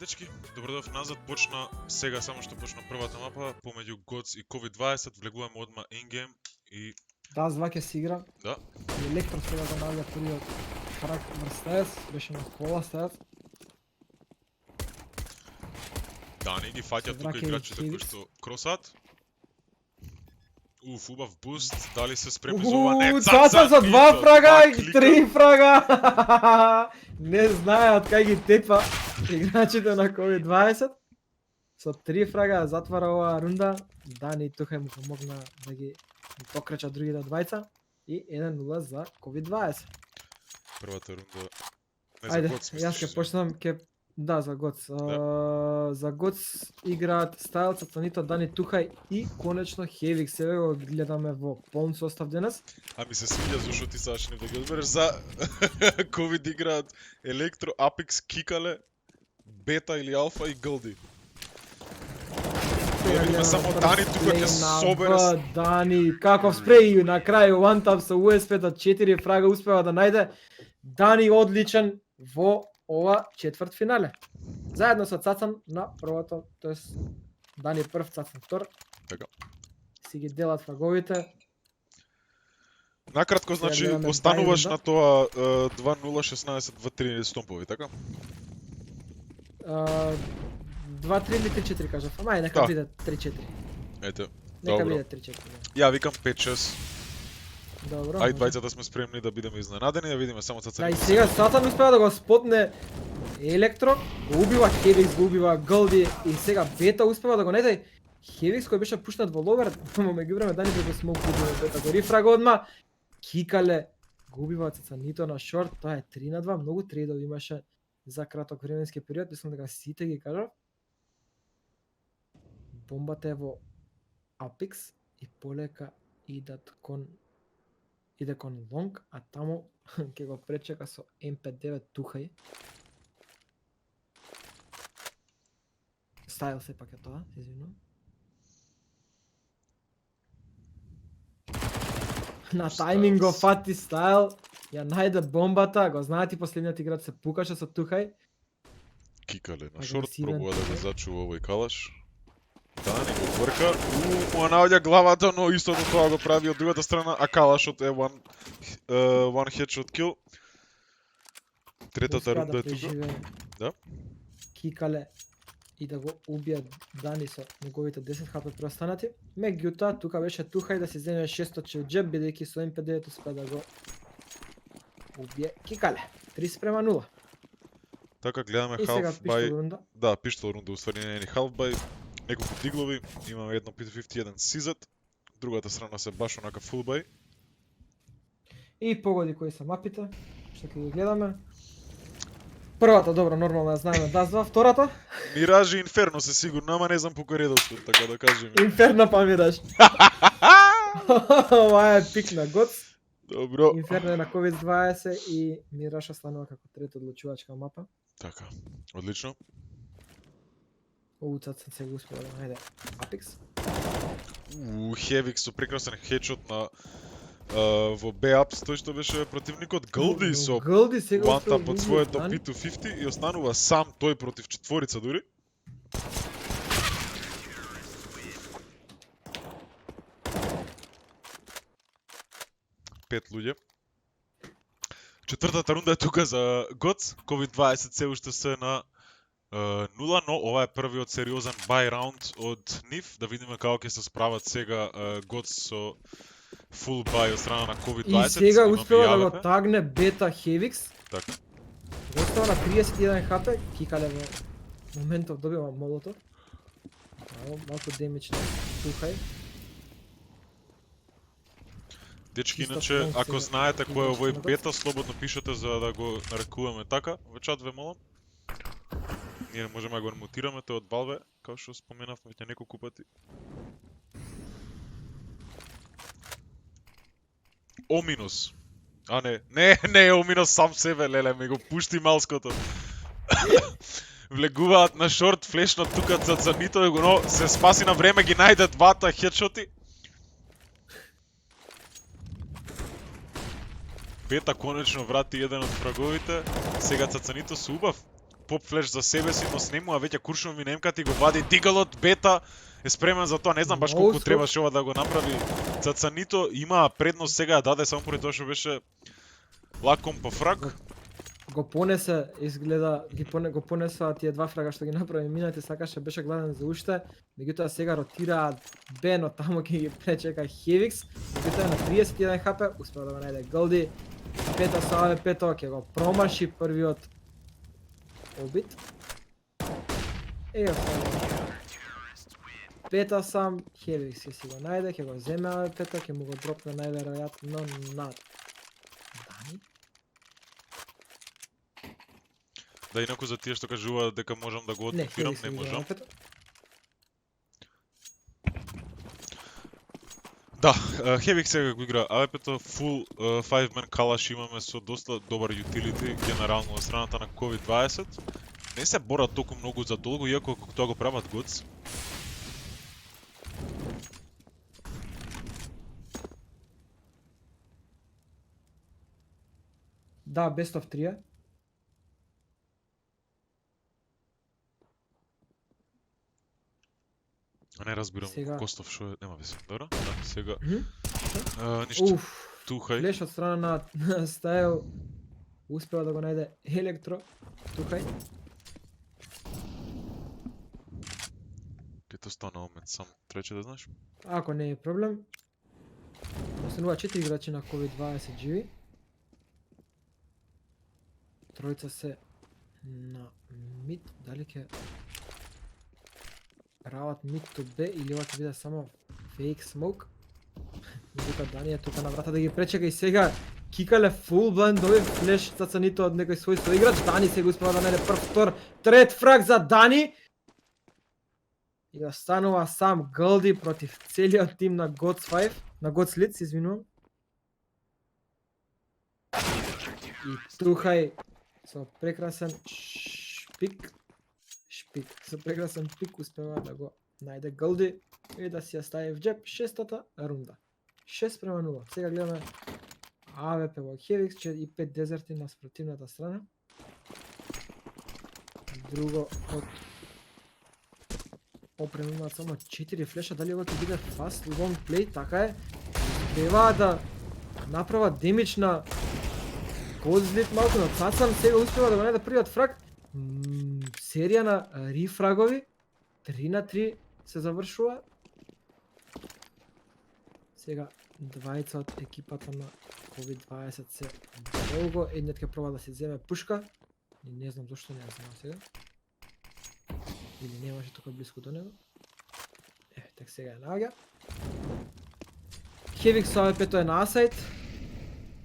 Дечки, добродов назад, почна сега само што почна првата мапа помеѓу GOTS и COVID-20, влегуваме одма in-game и Да, зваќе си игра. да, И Електро сега го наоѓа првиот фраг врз стајац, беше на пола стајац. Дани ги фаќа Се тука враќа и играчите кои Хевикс. што кросат. Убав буст, дали се спремни за ова? Не, Цаца за два Мито, фрага и клика. 3 фрага. Не знаеат кај ги тепа играчите на COVID-20. Со 3 фрага затвара оваа рунда. Дани тука му помогна да ги покречат другите двајца. И 1-0 за COVID-20. Првата рунда. Не, за Ајде, GOTS јас мислиш. ќе почнам, да, за GOTS. За GOTS играат Стајлца, Цанито, Дани Тухај и конечно Хевик. Себе го гледаме во полн состав денес. А ми се свиѓа зашто ти сакаш да ги одбереш за COVID играат Електро, Apex, Кикале, Бета или Алфа и Гълди. Сега видиме само Дани тука ќе собере Дани, каков спреј на крај one tap со USP-та 4 фрага успева да најде. Дани одличен во ова четврт финале. Заедно со Цацан на првото, тоест Дани прв, Цацан втор. Така. Си ги делат фраговите. Накратко, Сега значи, гледаме остануваш Дани, на тоа 2-0-16 2-3 стомпови, така? 2-3 или 3-4 кажав, ама нека Да. биде 3-4. Ете, Нека добро. биде 3-4. Ја викам 5-6. Добро. Ај може. двајцата сме спремни да бидеме изненадени, да видиме само Да, Цацан. и сега Сатан успева да го спотне Електро, го убива Хевикс, го убива Гълди и сега Бета успева да го најде. Хевикс кој беше пушнат во ловер, во меѓувреме Дани преку смок убива Бета, го рифрага одма. Кикале го убива Цацанито на шорт, тоа е 3-2, многу трейдови имаше за краток временски период, мислам дека сите ги кажав. Бомбата е во Apex и полека иде кон лонг, а таму ќе го пречека со M59 Тухај. Стайл сепак е тоа, извинувам. На тајминг го фати Стайл, ја најде бомбата, го знаат и последниот играч се пукаше со Тухај. Кикале на шорт, Агресивен пробува да го Тухај. зачува овој калаш. Дани го врка, му наоѓа главата, но истото тоа го прави од другата страна, а калашот е one headshot kill. Третата Успеа рунда е тука. преживее Да. Кикале и да го убие Дани со неговите 10 хп преостанати. Меѓутоа, тука беше Тухај да си земе 600 од джеб, бидејќи со M59 успеа да го убие Кикале. 3:0. Така гледаме И сега half by. пиштол рунда. Да, пиштол рунда, уствари не е ни half by. Неколку диглови, имаме едно P50, еден сизет. Другата страна се баш онака full by. И погоди кои се мапите, што ќе ги гледаме. Првата, добро, нормално ја знаеме, Дазва, втората, Миражи и Инферно се сигурно, ама не знам по кој редослед, така да кажем. Инферно па мираш. Ова е пик на GOTS. Добро. Инферно е на COVID-20 и Мираш останува како трета одлучувачка мапа. Така, одлично. Оуцат се го успеа да најде Apex. Хевик со прекрасен хедшот на во Б-Апс, тој што беше противникот Гълди со Гълди сега one успеа tap од да своето Дани. P250 и останува сам тој против четворица дури. Пет луѓе. Четвртата рунда е тука за GOTS. COVID-20 се уште се на 0, но ова е првиот сериозен buy раунд од нив. Да видиме како ќе се справат сега GOTS со full buy од страна на COVID-20. И сега Имаме успеа да јавеме. го тагне Бета Хевикс. Така. Го остава на 31 хп, Кикале во моментов добива молотов. Малку демидж на Тухај. Дечки, Чиста иначе, функција ако знаете кој е овој играчката. бета, слободно пишете за да го нарекуваме така. Во чат ве молам. Ние можеме да го мутираме, тој од Valve, како што споменавме веќе неколку пати. Оминус. А не е Оминус сам себе, леле, ми го пушти малското. Влегуваат на шорт, флешнат тука за Нито, но се спаси на време, ги најде двата хедшоти. Бета конечно врати еден од фраговите. Сега Цацанито се убав. поп флеш за себе си, но снемува веќе куршуми немката и го вади дигалот, бета е спремен за тоа, не знам баш Многу колку скоп. требаше ова да го направи Цацанито, има предност сега да даде само поради тоа што беше лаком по фраг. Го понесе, изгледа, го понесува тие два фрага што ги направи минати, сакаше беше гладен за уште, меѓутоа сега ротираат Б, но таму ќе ги пречека Хевикс, меѓутоа на 31 хп успеа да го најде Голди, пета со АВП-то ќе го промаши првиот обид. Ева пета сам, Хевикс ќе си го најде, ќе го земе АВП-то, ќе му го дропне најверојатно над Дани. Да, инаку за тие што кажуваат дека можам да го Не, отпирам, Хевикс не ќе го можам. АВП-то. Да, Хевик сега го игра АВП-то, full 5-man калаш имаме со доста добар utility, генерално од страната на COVID-20. Не се борат толку многу за долго, иако тоа го прават Gods. Да, best of 3 е. А не разбирам Сега- Костов шо е, нема веќе. Добро? Да, сега Мгм. ништо. Уф, Тухај. флеш од страна на Стайл. Успеа да го најде Електро. Тухај. Ке тоа стана момент сам трече да знаеш. Ако не е проблем. Останува 4 играчи на COVID-20 живи. Тројца се на мид. Дали ќе рават мид to B или ова ќе биде само fake smoke? Меѓутоа Дани е тука на врата да ги пречека и сега кикале full blind овој флеш Цацанито од некој свој соиграч. Дани сега успеа да најде прв, втор, трет фраг за Дани. И останува сам Голди против целиот тим на Gods 5, на Gods Leeds, извинувам. И Тухај со прекрасен шпик, со прекрасен пик успева да го најде Голди и да си ја стави в джеб шестата рунда. 6:0. Сега гледаме АВП во Хевикс, 5 дезерти на спротивната страна. Друго од Опрем имаат само 4 флеша, дали ова ќе биде fast long play, така е. Успеваат да направат демидж на Козлит малку, но Цацан сега успева да го најде првиот фраг. Серија на рифрагови, 3-3 се завршува. Сега двајца од екипата на COVID-20 се долго, едниот ќе проба да се земе пушка. И не знам зашто не ја знам сега. Или немаше тука близко до него. Так сега ја наоѓа. Хевик со АВП-то е на асайд.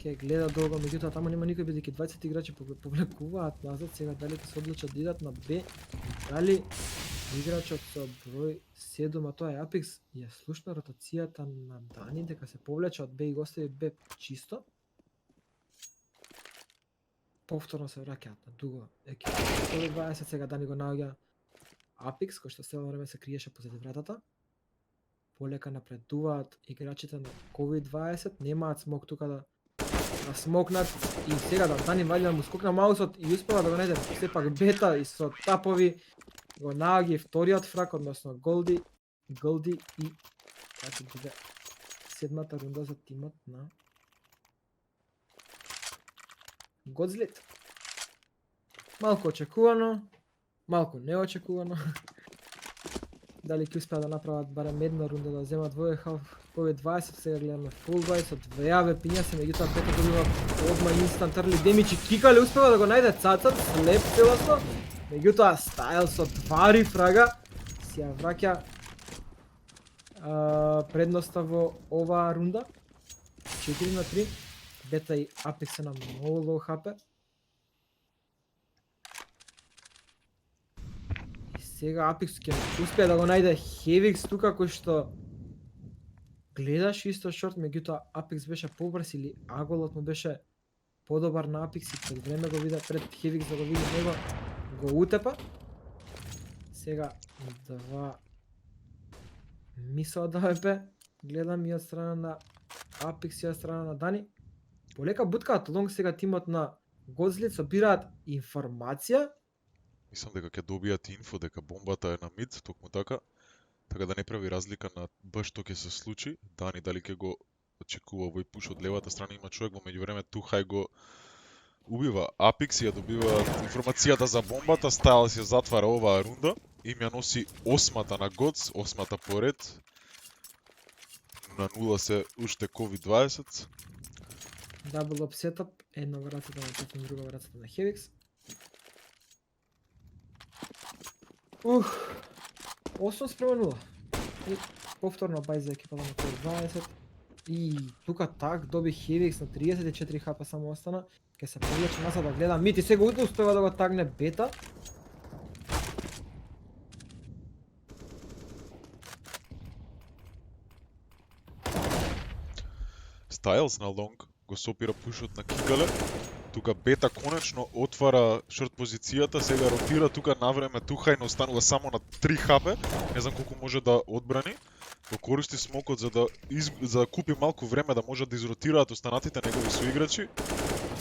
Ке гледа долго, меѓутоа таму нема никој бидејќи 20 играчи повлекуваат назад. Сега дали ќе се одлучат да идат на Б, дали играчот со број 7, а тоа е Apex, ја слушна ротацијата на Дани дека се повлече од Б и го остави Б чисто. Повторно се враќаат на дуго екипа. 20 сега Дани го наоѓа Apex, кој што цело време се криеше позади вратата. Полека напредуваат играчите на COVID-20, немаат смок тука да смокнат и сега да Дани ваѓа му скокна маусот и успева да го најде сепак бета и со тапови го наоѓа вториот фраг, односно Голди и тоа ќе биде седмата рунда за тимот на Godslit. Малку очекувано, малку неочекувано. Дали ќе успеат да направат барем една рунда да земат во COVID-20, сега гледаме full buy со две АВП-ња се, меѓутоа пето добива одма инстант early damage и кикале успева да го најде Цацан, слеп целосно, меѓутоа Стайл со два рифрага си ја враќа предноста во оваа рунда. 4-3, Бета и Apex се на многу low HP. Сега Apex ќе успее да го најде Хевикс тука кој што гледаш исто шорт, меѓутоа Apex беше побрз или аголот му беше подобар на Apex и пред време го вида пред Хевикс да го види него, го утепа. Сега два миса од АВП, гледам и од страна на Apex и од страна на Дани. Полека буткаат лонг сега тимот на Godslit, собираат информација Мислам дека ќе добијат инфо дека бомбата е на мид, токму така да не прави разлика на баш што ќе се случи. Дани дали ќе го очекува овој пуш од левата страна, има човек во меѓувреме Тухај го убива Апикс и ја добива информацијата за бомбата, Стайлс ја затвара оваа рунда, им ја носи осмата на Гоц, осмата поред. На нула се уште COVID-20. Дабл оп сетап, една во рацете на Тотен, друга во рацете на Хевикс. 8:0. И повторно бај за екипата на COVID-20. И тука так доби Хевикс на 34 хп само остана. Ке се повлече назад да гледа Мит и сега успева да го тагне Бета. Стайлс на лонг го сопира пушот на Кикале. Тука Бета конечно отвара шорт позицијата, сега ротира тука навреме Тухај, но останува само на 3 хп. Не знам колку може да одбрани. Го користи смокот за да купи малку време да можат да изротираат останатите негови соиграчи.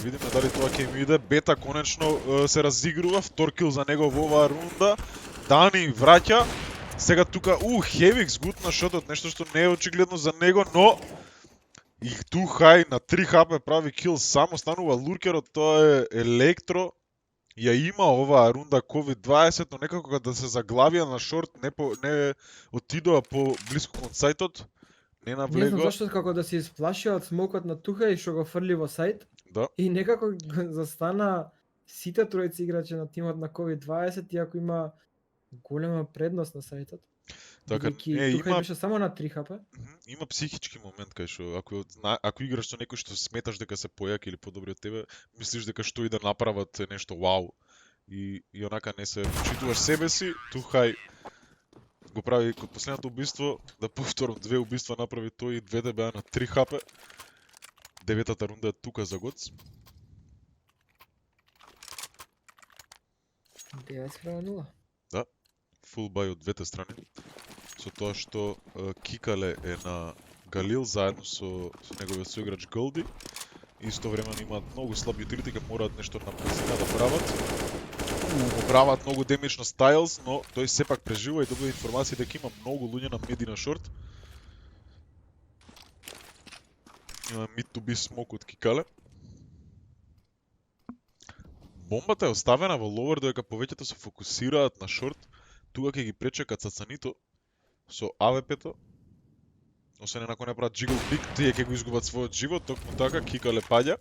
Видиме дали тоа ќе им иде. Бета конечно се разигрува, втор кил за него во оваа рунда. Дани враќа. Сега тука Хевикс гутна шотот, нешто што не е очигледно за него, но и Тухај на 3 хп прави кил, само станува луркерот, тоа е Електро. Ја има оваа рунда COVID-20, но некако кога да се заглавија на шорт, не отидоа по блиску кон сајтот, не Не знам навлегоа. зашто како да се исплашија од смокот на Тухај што го фрли во сајт. Да. И некако застана сите тројци играчи на тимот на COVID-20, иако има голема предност на сајтот. Така, Бидејќи Тухај има беше само на 3 хп. има психички момент кај што ако играш со некој што сметаш дека се појак или подобри од тебе, мислиш дека што и да направат е нешто вау. И онака не се почитуваш себе си, Тухај го прави код последното убиство, да повторам, 2 убиства направи тој и двете беа на 3 хп. Деветата рунда е тука за Гоц. 9:0. Фул бај од двете страни. Со тоа што Кикале е на Галил заедно со неговиот соиграч Голди. Исто време имаат многу слаб јутилити, ке мораат нешто на брзина да прават. Прават многу демидж на Стайлс, но тој сепак преживува и добива информација дека има многу луѓе на мид и на шорт. Има мид to be смок од Кикале. Бомбата е оставена во ловер додека повеќето се фокусираат на шорт. Тука ќе ги пречека Цацанито со АВП-то. Освен ако не прават джигл пик, тие ќе го изгубат својот живот, токму така Кикале паѓа.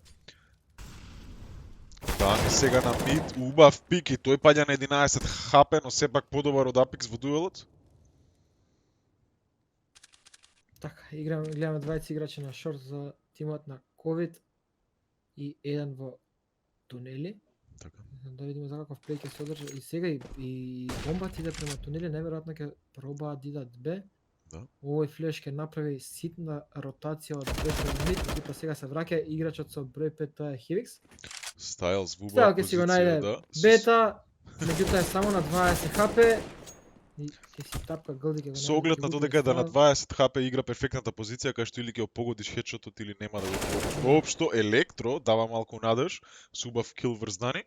Дани сега на мид, убав пик и тој паѓа на 11 хп, но сепак подобар од Апикс во дуелот. Така, гледаме 20 играчи на шорт за тимот на COVID и еден во тунели. Така. Да видиме за каков плей ќе се одржи. И сега и бомбата иде према тунели, неверојатно ќе пробаат да идат Б. Да. Овој флеш ќе направи ситна ротација од Б према мид, меѓутоа сега се враќа играчот со број 5, тоа е Хевикс. Стайлс во Стайл убава ќе си го позиција, најде да. Бета, меѓутоа е само на 20 хп. И ќе си тапка Голди ќе го Со оглед на најде тоа другу дека да на представа. 20 хп игра перфектната позиција, кај што или ќе погодиш хедшотот или нема да го погодиш. Воопшто Електро дава малку надеж, со убав кил врз Дани.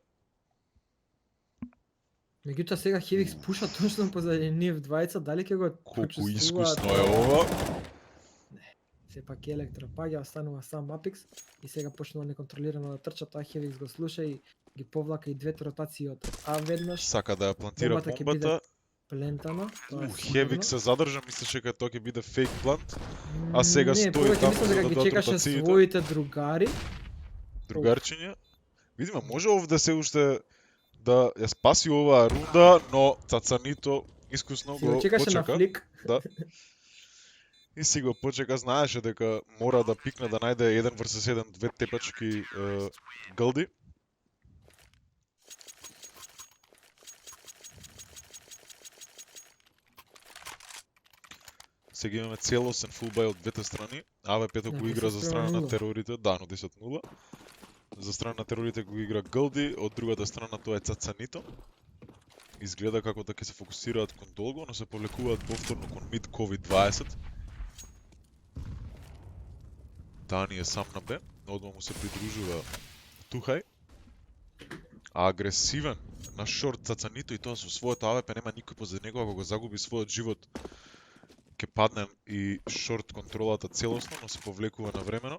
Меѓутоа сега Хевикс пуша точно позади нив двајца, дали ќе го Колку почувствуваат? искусно е ова. Сепак Електро паѓа, останува сам Апикс и сега почнува неконтролирано да трча, тоа Хевикс го слуша и ги повлака и двете ротации од А веднаш. Сака да ја плантира Бомбата ќе бомбата. Плентано, тоа е Хевик сигурно. се задржа, мислеше дека тоа ќе биде фейк плант. А сега Не, стои повеќе таму мислам за дека да ги дадат чекаше ротациите. своите другари. Другарчиња. Видиме, може овде се уште да ја спаси оваа рунда, но Цацанито искусно Си го го чекаше на почека. флик. Да. И си го почека, знаеше дека мора да пикне да најде 1 vs 1, две тепачки Голди. Сега имаме целосен фулбај од двете страни. АВП-то Да, го игра за страна на 10:0. терорите, да, но 10-0. За страна на терорите го игра Голди, од другата страна тоа е Цацанито. Изгледа како да ќе се фокусираат кон долго, но се повлекуваат повторно кон мид COVID-20. Дани е сам на Б, одма му се придружува Тухај. агресивен на шорт цацанито и тоа со својот АВП нема никој позади него, ако го загуби својот живот ќе падне и шорт контролата целосно, но се повлекува на времено.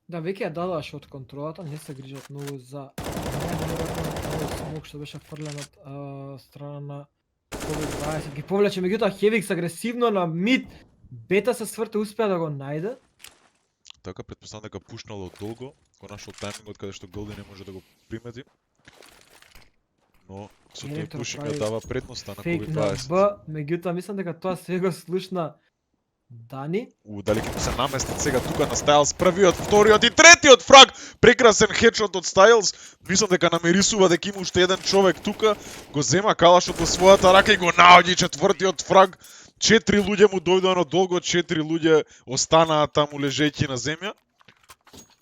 Да, веќе ја дадоа шот контролата, не се грижат многу за најверојатно смок што беше фрлен од страна на COVID-20. Ги повлече меѓутоа Хевикс агресивно на мид. Бета се сврте, успеа да го најде. Така претпоставам дека пушнало долго, го нашол тајмингот каде што Голди не може да го примети. Но со тој Електро пушинг прави ја дава предноста на Фейк на COVID-20. Б, меѓутоа мислам дека тоа се го слушна Дани. Дали ќе му се наместат сега тука на Стайлс, првиот, вториот и третиот фраг, прекрасен хедшот од Стайлс. Мислам дека намерисува дека има уште еден човек тука, го зема калашот во својата рака и го наоѓа четвртиот фраг. 4 луѓе му дојдоа на долго, 4 луѓе останаа таму лежејќи на земја.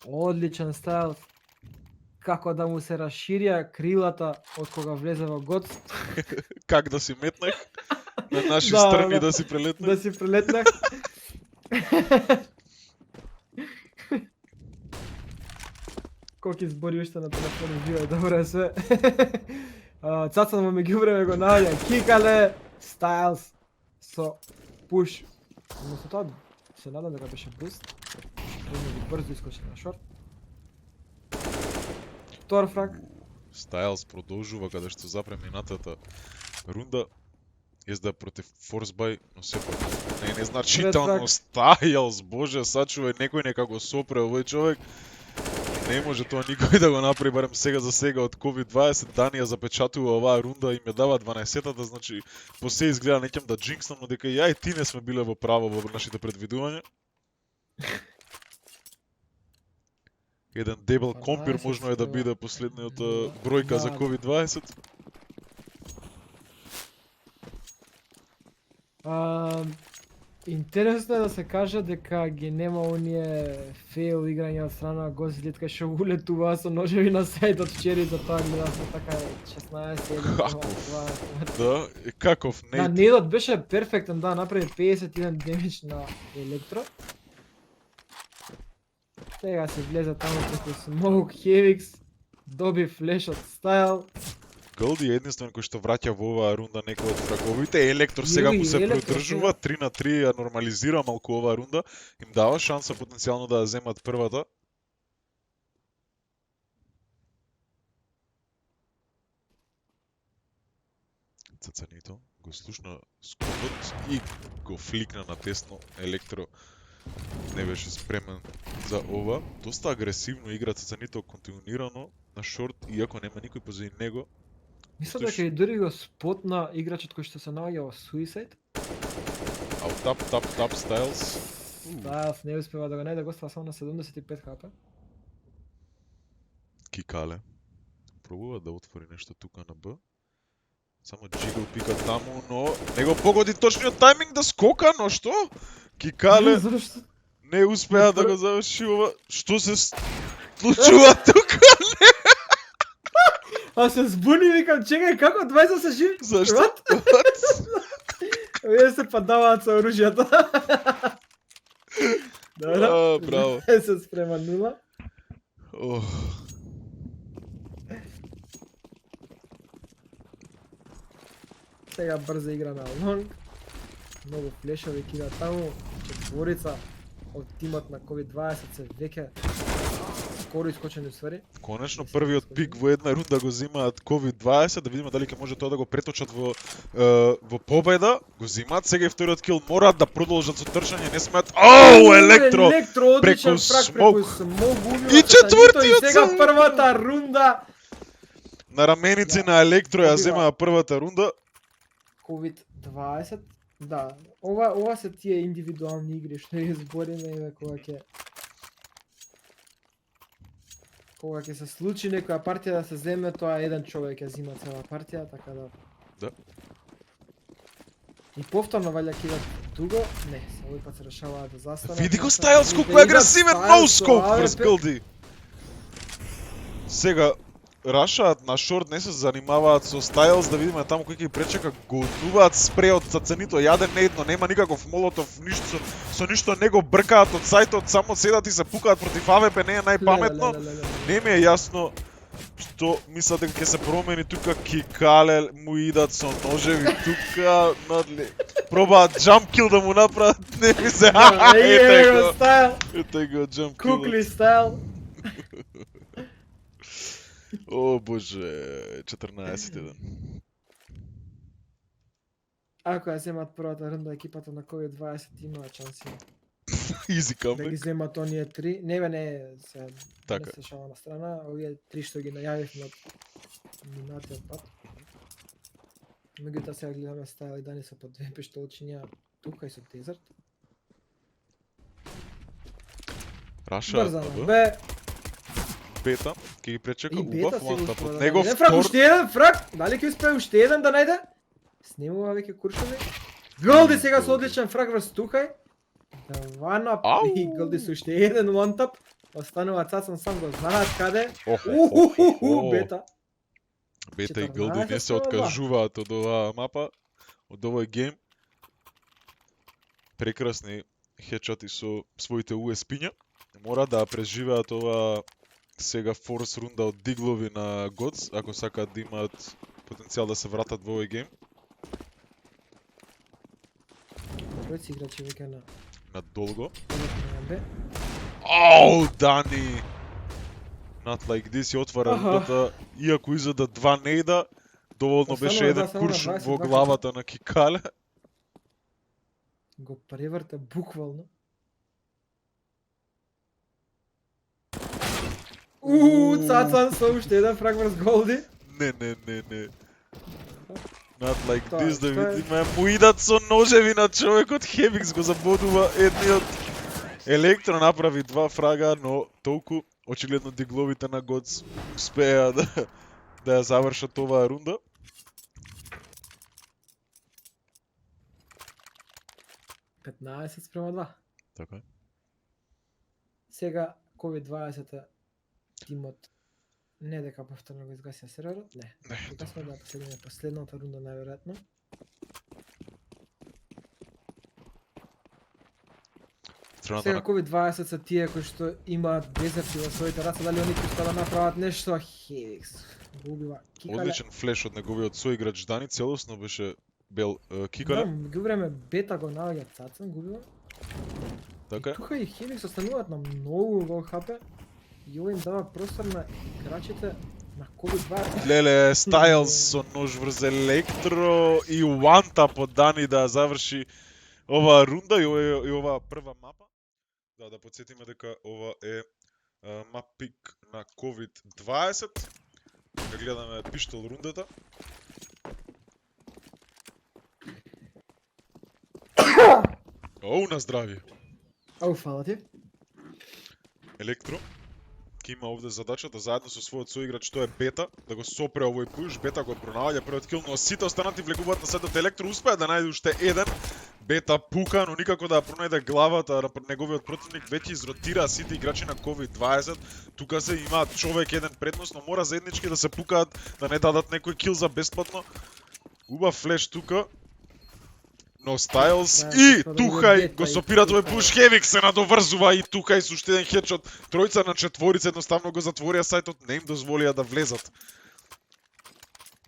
Одличен Стайлс. Како да му се расширија крилата од кога влезе во год. Как да си метнах? На наши Да, страни да. да си прелетнах. Да си прелетнах. Колки збори уште на телефонот, живе, добро е све. Цацан во меѓувреме го наоѓа Кикале, Стайлс со пуш. Но со тоа се надам дека беше буст. Требно брзо искочи на шорт. Втор фраг. Стайлс продолжува каде што запре минатата рунда. Езда против Форсбај, но сепак не е незначително. Стайлс, боже, сачувај некој нека го сопре овој човек. Не може тоа никој да го направи, барем сега за сега од COVID-20. Дани ја запечатува оваа рунда и ме дава 12-тата, значи по се изгледа неќам да джинкснам, но дека ја и ти не сме биле во право во нашите предвидувања. Еден дебел компир можно е да биде последниот бројка за COVID-20. Интересно е да се каже дека ги нема оние фейл играња од страна на гостите кај што улетуваа со ножеви на сајдот вчери, за тоа гледавме така 16-1. Да, каков Да, нейт. недот беше перфектен, да, направи 51 демидж на Електро. Сега се влезе таму преку Смоук, Хевикс, доби флеш од Стайл. Голди е единствен кој што враќа во оваа рунда некој од фраговите. Електор сега му се Електро продржува, 3 на 3 ја нормализира малку оваа рунда. Им дава шанса потенцијално да ја земат првата. Цацанито го слушна скопот и го фликна на тесно. Електро не беше спремен за ова. Доста агресивно игра Цацанито континуирано на шорт, иако нема никој позади него. Мислам дека и дури го спотна играчот кој што се наоѓа во Suicide. Ау тап Стайлс. Стайлс не успева да го најде, гостава само на 75 хп. Кикале. Пробува да отвори нешто тука на Б. Само джигл пика таму, но не го погоди точниот тајминг да скока, но што? Кикале Зашто? не успеа да го заврши ова. Што се случува тука? А се збуни, викам, чекај, како 20 се живи? Зашто? Вие се падаваат со оружјата. Добро. Браво. Се спрема 0. Ох. Сега брза игра на лонг. Многу флешови кида таму. Четворица од тимот на COVID-20 се веќе скоро искочени ствари. Конечно првиот пик во една рунда го земаат COVID-20, да видиме дали ќе може тоа да го преточат во победа. Го земаат, сега и вториот кил мораат да продолжат со трчање, не смеат. Оу, Електро! Електро преку одличен фраг смок. преку смок убива И четвртиот и сега за- првата рунда. На раменици на Електро ја Добива. земаа првата рунда. COVID-20. Да, ова се тие индивидуални игри што ја збориме и кога ќе се случи некоја партија да се земе, тоа еден човек ја зима цела партија, така да. Да. И повторно валја кидат дуго, не, се овој пат се решаваат да застанат. Види го така, Стайлс и колку да е идат агресивен, Стайлс no со scope врз AWP. Голди. Сега рашаат на шорт, не се занимаваат со Стайлс, да видиме таму кој ќе пречека, го однуваат спреот за ценито, јаден не едно, нема никаков молотов, ништо, со ништо не го бркаат од сајтот, само седат и се пукаат против АВП, не е најпаметно. Не ми е јасно што мислат дека ќе се промени тука Кикале, му идат со ножеви тука, надли. Пробаат jump kill да му направат, не ми се. Ете го стайл, Ете го jump kill. кукли стайл. О боже, 14-1. Ако ја земат првата рунда, екипата на COVID-20 имаа шанси Easy да ги comeback. земат оние три. Не бе, не, се Така. не се шала на страна, овие три што ги најавивме од минатиот пат. Меѓутоа сега гледаме стайл и Дани се по две пиштолчиња тука и со Дезерт. Раша Брза на на Б. Б. Бета, ќе ги пречека И убав Бета се one tap успеа од да него најде. Фрак, втор. уште еден фрак! Дали ќе успее уште еден да најде? Снимува веќе куршови. Голди сега со одличен фрак врз Тухај. Ванап Ау! и Голди со уште еден one tap. Останува Цацан сам го знаат каде. Охо. Бета. Бета и 14 Голди не се према два. откажуваат од оваа мапа, од овој гейм. Прекрасни хедшоти со своите USP-ња. Мора да преживеат ова сега форс рунда од диглови на Gods, ако сакаат да имаат потенцијал да се вратат во овој гейм. Тројци играчи веќе на На долго. на Б. Ау, Дани! Not like this ја отвара Аха. рундата, иако изода два нејда, доволно Останува беше еден да, само на куршум 22 во главата на Кикале. Го преврте буквално. Цацан со уште еден фраг врз Голди. Не. Not like Тоа е, this, да тоа е. видиме, му идат со ножеви на човекот, Хевикс го забодува едниот. Електро направи два фрага, но толку очигледно дигловите на Gods успеа да ја завршат оваа рунда. Е, 15-2. Така е. Сега COVID-20 тимот не дека повторно го изгасија серверот, не. Дека сме да последиме последната рунда најверојатно. Страната Сега на COVID-20 се тие кои што имаат дезерти во своите раце, дали они ќе да направат нешто, Хевикс го убива Кикале. одличен флеш од неговиот соиграч Дани, целосно беше бел Кикале, Да, меѓу време Бета го наоѓа Цацан, го убива. така е. Тука и Хевикс остануваат на многу лоу хп и ова им дава простор на играчите на COVID-20. Леле, Стайлс со нож врз Електро и one tap од Дани да заврши оваа рунда и оваа прва мапа. Да подсетиме дека ова е мап пик на COVID-20. Да гледаме пиштол рундата. Оу, на здравје. Ау, фала ти. Електро ќе има овде задачата заедно со својот соиграч, тоа е Бета, да го сопре овој пуш. Бета го пронаоѓа првиот кил, но сите останати влегуваат на следот. Електро успеа да најде уште еден. Бета пука, но никако да ја пронајде главата на неговиот противник. Веќе изротира сите играчи на COVID-20. Тука се имаат човек еден предност, но мора заеднички да се пукаат, да не дадат некој кил за бесплатно. Убав флеш тука. Но Стайлс Да, и тоа да Тухај биде го Бета и сопираат овој Тухај. пуш. Хевик се надоврзува и Тухај со уште еден хедшот. Тројца на четворица едноставно го затворија сајтот, не им дозволија да влезат.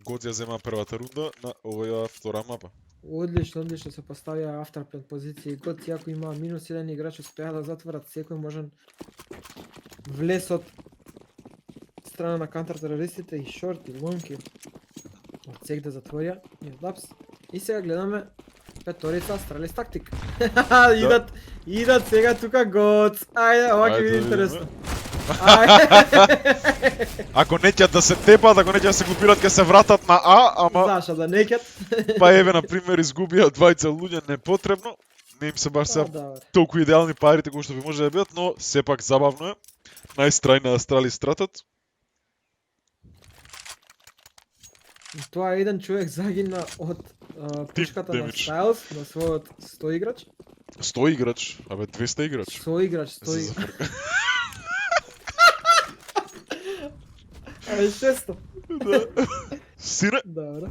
Годз ја зема првата рунда на овоја втора мапа. Одлично се поставија авторплен позиции. Год иако има минус еден играч успеа да затворат секој можен влез од страна на контртерористите и шорт и лонки. Од сек да затворија и од лапс. И сега гледаме петорица Астралис тактик. Идат сега тука Гоц. Ајде, ова ќе Ајде биде да видиме. интересно. Ајде. Ако неќат да се тепат, ако неќат да се глупират, ќе се вратат на А, ама Заша да некет. па еве на пример изгубија двајца луѓе непотребно. Не им се баш се Да, толку идеални парите кои што би може да бидат, но сепак забавно е. Најстрај на Астралис стратат. Тоа е еден човек загина од пушката на damage. Стайлс, на својот 100 играч. 100 играч, абе 200 играч. 100 играч, 100 Се играч. зафрка. Абе 600. Сире? Добро.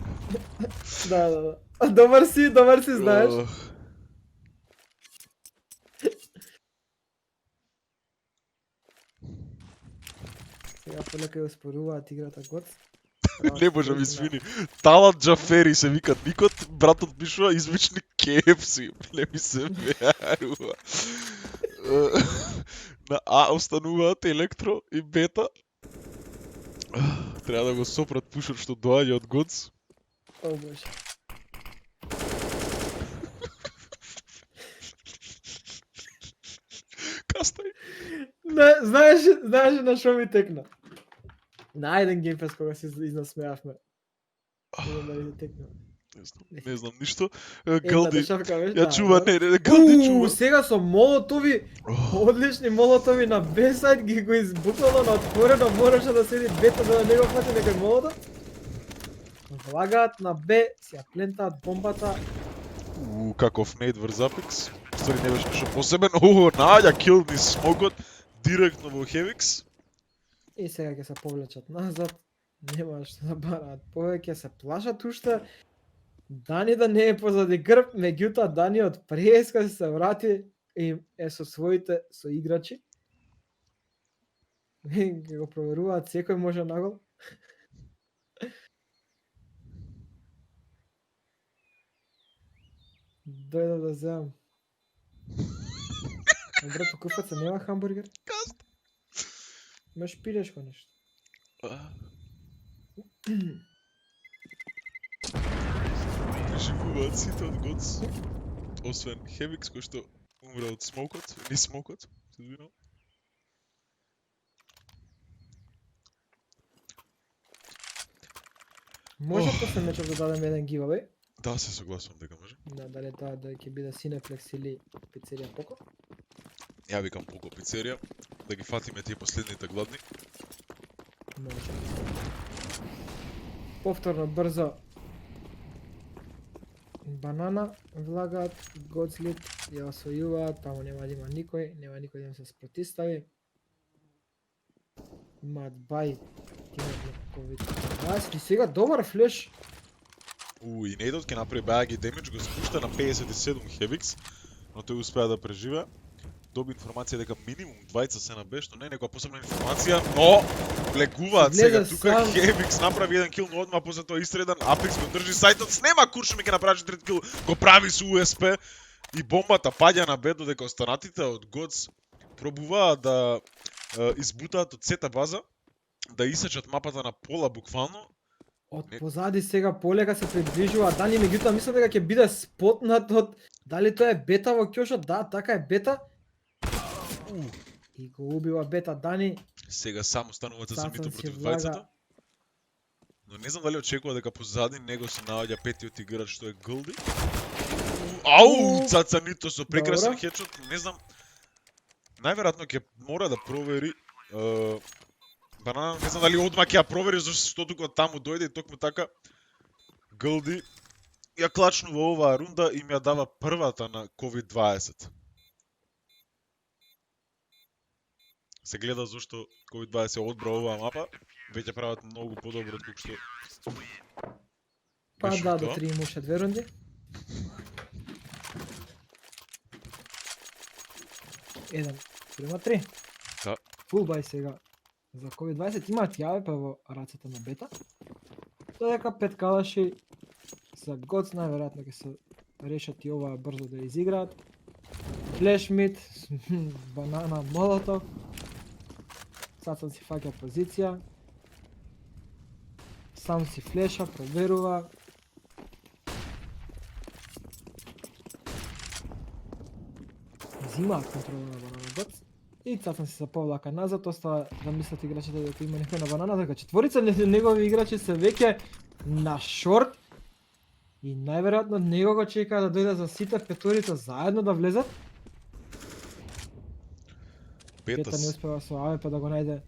Да. Добар си, знаеш. Сега полека ја споруваат играта Гоц. Не може ми свини. Талант Джафери се вика никот, братот пишува извични KFC. Не ми се верува. На А остануваат Електро и Бета. Треба да го сопрат пушот што доаѓа од Гоц. О, боже. Кастај. Знаеш на шо ми текна? На еден геймпас кога се изнасмеавме. Не знам дали ти текна. Не знам ништо. Та Галди. дешавка беше, Ја да, чува, да. не, Галди чува. Сега со молотови, одлични молотови на Б-сайд ги го избутало на отворено, мораше да седи Бета за да не го фати некој молотов. Влагаат на Б, си ја плентаат бомбата. Каков нейт врз Apex. Ствари не беше ништо посебен. Најаѓа кил ни смогот директно во Хевикс. И сега ќе се повлечат назад. Нема што да бараат повеќе, се плашат уште. Дани да не е позади грб, меѓутоа Дани од преска се врати и е со своите соиграчи. Ќе го проверуваат, секој може нагол. Дојде да земам. Брато, куфаца нема хамбургер? Каст. Имаш пилешко нешто. Живуваат сите од Гоц. Освен Хевикс кој што умре од смокот, ни смокот, се извинувам. Може после мечот да дадем еден giveaway? Да, се согласувам дека може. Да, дали тоа да ќе биде Cineplex или пицерија Поко? Ја викам Поко пицерија, да ги фатиме тие последните гладни. Може. Повторно брзо. Банана влагаат, Godslip ја освојуваат, таму нема да има никој да им се спротистави. Имаат бај, тимот на COVID-19 и сега добар флеш. И Нейдот ќе направи бајаги демидж, го спушта на 57 Хевикс, но тој успеа да преживе. Доби информација дека минимум двајца се на Б, што не е некоја посебна информација, но влегуваат сега тука. Хевикс направи еден кил, но одма после тоа истреден. Apex го држи сајтот, снема Куршуми ќе направи трет кил, го прави со USP и бомбата паѓа на Б, додека останатите од Gods пробуваат да избутаат од сета база, да исечат мапата на пола буквално. Од позади сега полека се придвижува Дани, меѓутоа мислам дека ќе биде спотнат од дали тоа е Бета во кјошот. Да, така е Бета. И го убива Бета Дани. Сега само стануваат за самито Цацан си против влага. двајцата. Но не знам дали очекува дека позади него се наоѓа петиот играч што е Галди. Ау, Цацанито со прекрасен Добро. хедшот, не знам. Најверојатно ќе мора да провери Банана, не знам дали одма ќе ја провери зашто тука таму дојде и токму така Галди ја клачнува оваа рунда и ми ја дава првата на COVID-20. Се гледа зашто COVID-20 одбра оваа мапа, веќе прават многу подобро од колку што Па беше да, до тоа. 3 имаше 2 рунди. Еден, према 3. Да. Фул бај сега. За COVID-20 имаат јаве па во рацете на Бета. Додека 5 калаши за Gods најверојатно ќе се решат и ова брзо да изиграат. Флеш мид, банана, молотов. Цацан си фаќа позиција. Сам си флеша, проверува. Зимаат контрола на банана Gods. И Цацан се повлака назад, остава да мислат играчите дека има некој на банана, дека четворица негови играчи се веќе на шорт. И најверојатно него го чека да дојде за сите петорица заедно да влезат. Пета не успева со АВП да го најде.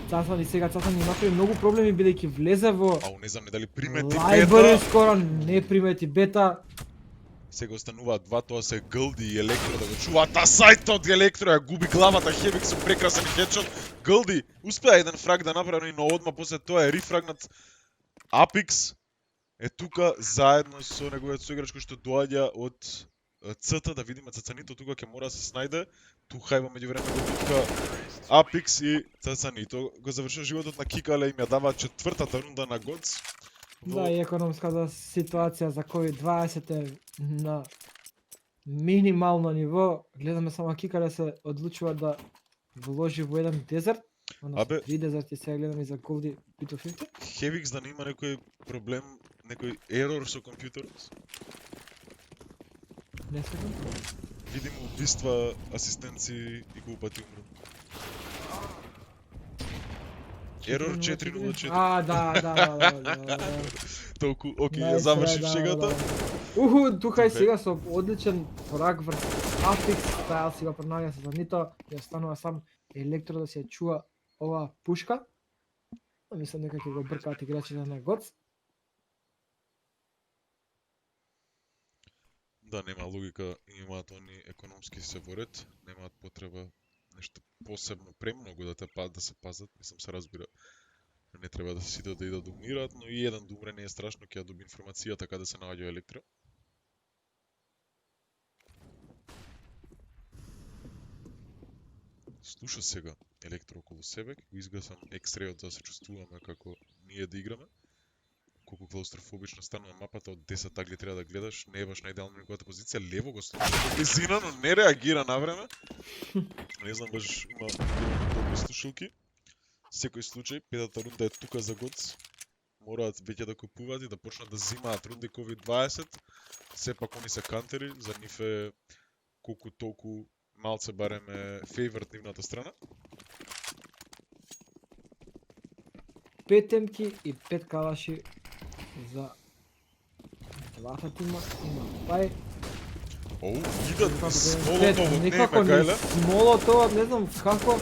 Цацан и сега Цацан ни направи многу проблеми бидејќи влезе во Ау, не знам не дали примети Library Бета. скоро не примети Бета. Сега остануваат два, тоа се Галди и Електро да го чуваат, а сајтот Електро ја губи главата, Хевик со прекрасен хедшот. Галди успеа еден фраг да направи, но одма после тоа е рифрагнат. Apex е тука заедно со неговиот соиграч кој што доаѓа од цата, да видиме Цацанито тука ќе мора да се снајде. Тука во меѓувреме го битка Апикс и Цацанито го завршува животот на Кикале и им ја дава четвртата рунда на Gods. Да, и економската ситуација за COVID-20 е на минимално ниво. Гледаме само Кикале се одлучува да вложи во еден дезерт. Абе. 3 дезерти сега гледаме и за Голди Bit of 50. Хевикс да не има некој проблем, некој ерор со компјутерот. Не се знам. Видим убиства, асистенци и колку пати умру. Ерор 404. А, да. Толку, окей, ја Најс, завршив да, шегата. Уху, тука и Добре. сега со одличен фраг врз Апикс, Стайл си го пронаѓа се за нито, ја останува сам Електро да се чува оваа пушка. Мислам дека ќе го бркаат играчите на Gods. Да, нема логика, имаат они економски се во ред, немаат потреба нешто посебно премногу да да се пазат, мислам се разбира. Не треба да сите да идат да умираат, но и еден да умре не е страшно, ќе ја доби информацијата каде се наоѓа Електро. Слуша сега Електро околу себе, го изгасам екстрејот за да се чувствуваме како ние да играме. Колку клаустрофобична станува мапата, од 10 тагли треба да гледаш, не е баш најидеална неговата позиција, лево го слуша до близина, но не реагира на време. Не знам баш има добри слушалки. Секој случај, петата рунда е тука за Gods. Мораат веќе да купуваат и да почнат да зимаат рунди COVID-20. Сепак они се кантери, за нив е колку толку малце барем е фейворит нивната страна. 5 темки и 5 калаши за двата тима. Има бај. Оу, идат низ Пет, молотовот, не некако има гајле. низ молотовот, не знам како.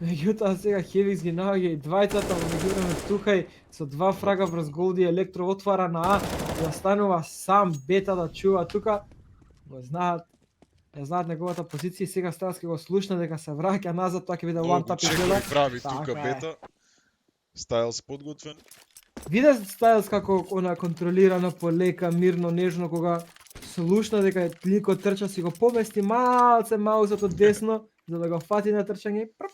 Меѓутоа сега Хевикс ги наоѓа и двајцата, во меѓувреме Тухај со 2 фрага врз Голди Електро отвара на А и останува сам Бета да чува тука. Го знаат, ја знаат неговата позиција и сега Стајлс ќе го слушна дека се враќа назад, тоа ќе биде one Многу tap чекори изгледа. прави Така тука е. Бета. Стајлс подготвен. Виде Стајлс како она контролирано, полека, мирно, нежно, кога слушна дека ликот трча, си го помести малце маузот од десно, за да го фати на трчање и прп.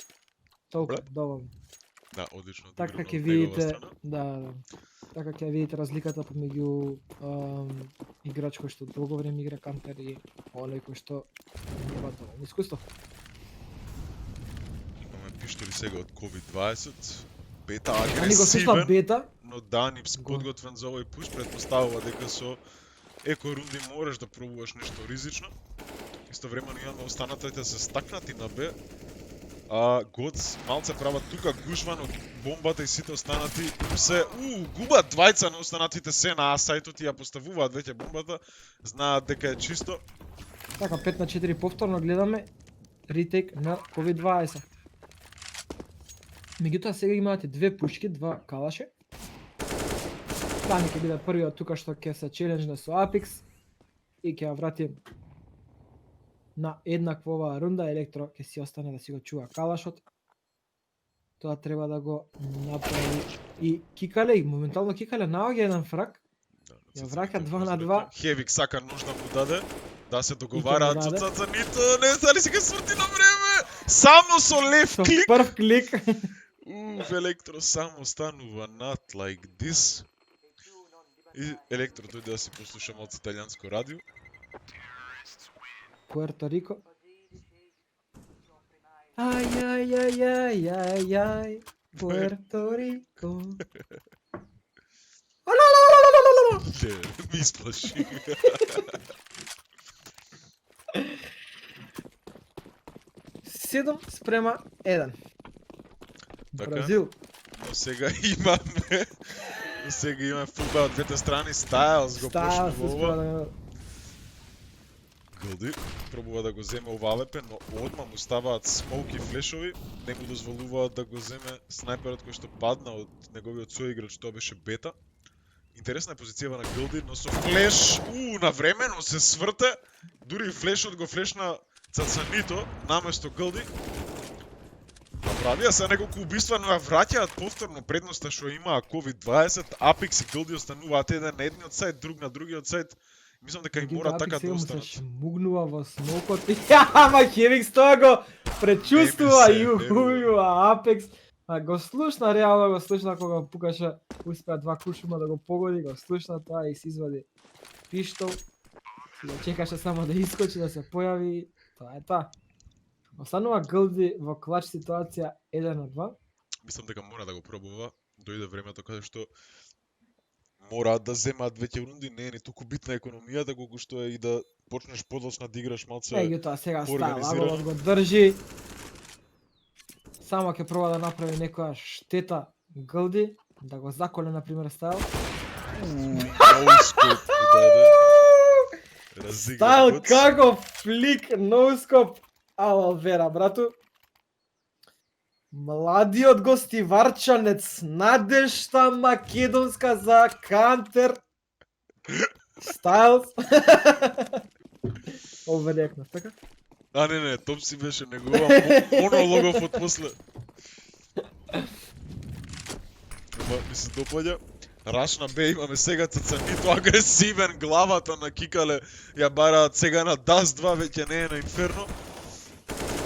Толку, Бре. доволно. Да, одлично. Така одиграно ќе од негова видите, страна. да. Така ќе видите разликата помеѓу играч кој што долго време игра кантер и оној кој што нема доволно искуство. Имаме пиштори сега од COVID-20. Бета Ани го слушна агресивен, Бета, но Данивс Го. подготвен за овој пуш, предпоставува дека со еко рунди можеш да пробуваш нешто ризично. Истовремено имаме останатите се стакнати на Б. А Gods малце прават тука гужва, но бомбата и сите останати им се губат двајца на останатите се на А сајтот и ја поставуваат веќе бомбата, знаат дека е чисто. така 5 на 4 повторно гледаме ретейк на COVID-20. Меѓутоа сега имате две пушки, два калаше. Тани ќе биде првиот тука што ќе се челенџне со Апикс и ќе ја врати на еднаква оваа рунда. Електро ќе си остане да си го чува калашот. Тоа треба да го направи и Кикале, и моментално Кикале наоѓа еден фраг. Ја враќа 2 на 2. Хевик сака нож да му даде, да се договараат со даде. Цацанито, не знали си га сврти на време. Само со лев Со клик. прв клик. Електро само станува над like this. И Електро дојде да си послуша малце италијанско радио. Пуерто Рико. Ај, ај, ај, ај, ај, ај, Пуерто Рико. Не, ми исплаши. 7:1. Така. Бразил. Но сега имаме фулбал од двете страни, Стајлс го почна Стајлс во успеа ова. да Голди пробува да го земе овалепе, но одма му ставаат смоуки флешови, не му дозволуваат да го земе снајперот кој што падна од неговиот соиграч, тоа беше Бета. Интересна е позицијава на Голди, но со флеш, навремено се сврте, дури флешот го флешна Цацанито наместо Голди. Направија се неколку убиства, но ја враќаат повторно предноста што имаа COVID-20, Апекс и Голди остануваат еден на едниот сајд, друг на другиот сајд. Мислам дека и Меѓутоа, мора Апекс така да сега му се останат. шмугнува во смокот. Ама Хевикс тоа го пречувствува Не ми и се убива Апекс. А го слушна, реално го слушна кога пукаше, успеа два куршума да го погоди, го слушна тоа и се извади пиштол. И го чекаше само да искочи, да се појави. Тоа е тоа. Останува Гълди во клач ситуација 1-2. Мислам дека мора да го пробува. Дојде времето каде што мораат да земаат веќе рунди, не е ни толку битна економијата колку што е и да почнеш подоцна да играш малце. Меѓутоа сега Стайл организирано. Аголот го држи. Само ќе проба да направи некоја штета Гълди, да го заколе на пример Стайл. Ноускоп ми даде. Разигра Стайл Гоц. како флик ноускоп. Ала вера, брату. Младиот гостиварчанец, надежта македонска за Кантер. Стайлс. Оверекнав, така? А не, топ си беше негова монологов од после. Ама ми се допаѓа. Раш на Б имаме сега Цацанито агресивен, главата на Кикале ја бараат сега на Dust 2, веќе не е на Инферно.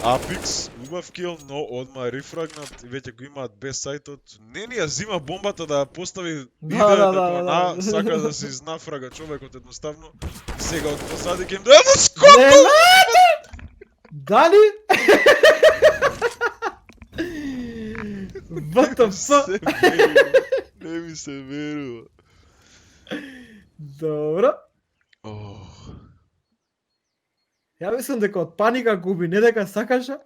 Апекс, убав кил, но одма рефрагнат и веќе го имаат без сајтот. Не ни ја зима бомбата да ја постави биде како на, сака да се изнафрага човекот едноставно. И сега од позади ќе им да му скоп! Дали? What the fuck? Не ми се верува. Добро. Ја мислам дека од паника губи, не дека сакаше.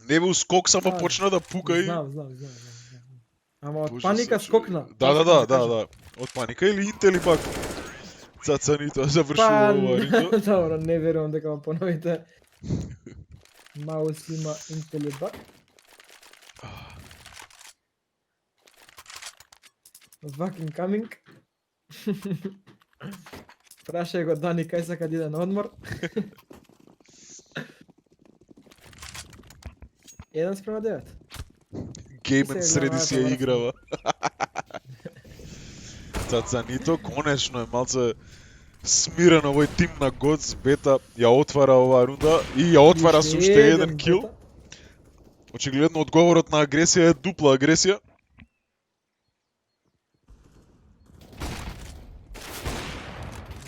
Не бил скок, само почна да пука и... Знам. Ама од Боже, паника се, скокна. Да. Од паника или Интел пак Цацанито завршува ова рито. Добро, не верувам дека ма поновите. Маус има Интелибак. Fucking coming. Прашај го Дани кај сака да иде на одмор. 1:9. Геймен среди си ја играва. Цацанито конечно е малце смирен овој тим на Gods, Бета ја отвара оваа рунда и ја отвара со уште еден кил. Очигледно одговорот на агресија е дупла агресија.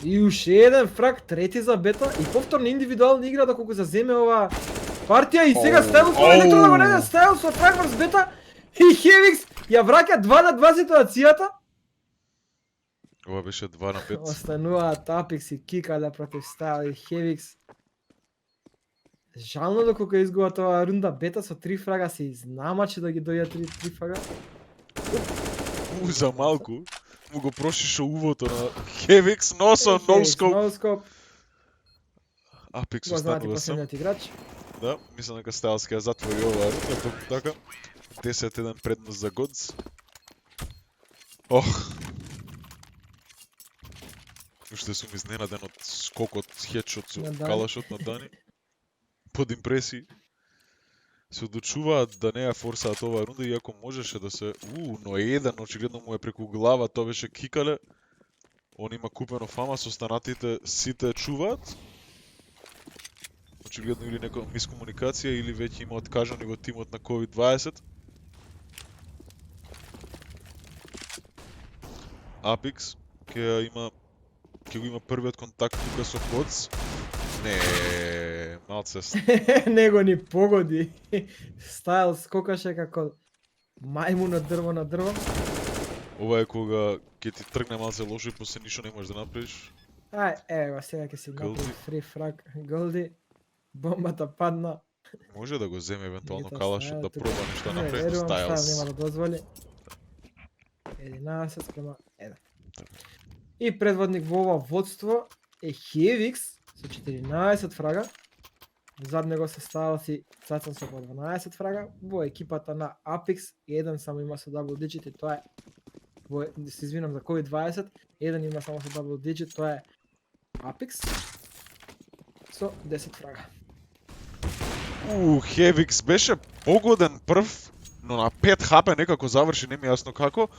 И уште еден фраг, трети за Бета и повторно индивидуална игра доколку се земе ова партија и сега Стайл со електро да го најде Стайл со фраг врз Бета и Хевикс ја враќа 2-2 ситуацијата. Ова беше 2-5. Остануваат Апекс и Кикале против Стайл и Хевикс. Жално доколку изгуба тоа рунда Бета со 3 фрага се изнамачи да ги дојдат 3 фрага. За малку му го прошишо увото на Хевикс, но со ноускоп. Ноускоп. Апекс Го знаете останува сам. последниот играч. Да, мислам дека Стайлс ќе ја затвори оваа рунда, токму така. 10-1 предност за Gods. Ох. Уште сум изненаден од скокот, хедшот со На Дани. калашот на Дани. Под импресии. Се одлучуваат да не ја форсаат оваа рунда, иако можеше да се... но еден, очигледно му е преку глава, тоа беше Кикале. Он има купено фама, со останатите сите чуваат. Очигледно или некоја мискомуникација, или веќе има откажани во тимот на COVID-20. Апекс ќе го има првиот контакт тука со Gods. Не, малце Него ни погоди. Стайл скокаше како мајмун од дрво на дрво. ова е кога ќе ти тргне малце лошо и после ништо не можеш да направиш. Ево, сега ќе си направи Гълди. фри фраг. Гълди. Бомбата падна. Може да го земе евентуално Меѓутоа, калашот Стайл да тука- проба нешто да Не, направи, но верувам, Стайл Стайлс. нема да дозволи. 11:1. И предводник во ова водство е Хевикс со 14 фрага. Зад него се Стайлс и Цацан со по 12 фрага. Во екипата на Апекс, еден само има со дабл диджит и тоа е се извинам за COVID-20, еден има само со дабл диджит, тоа е Апекс со 10 фрага. Хевикс беше погоден прв, но на 5 хп некако заврши, не ми е јасно како.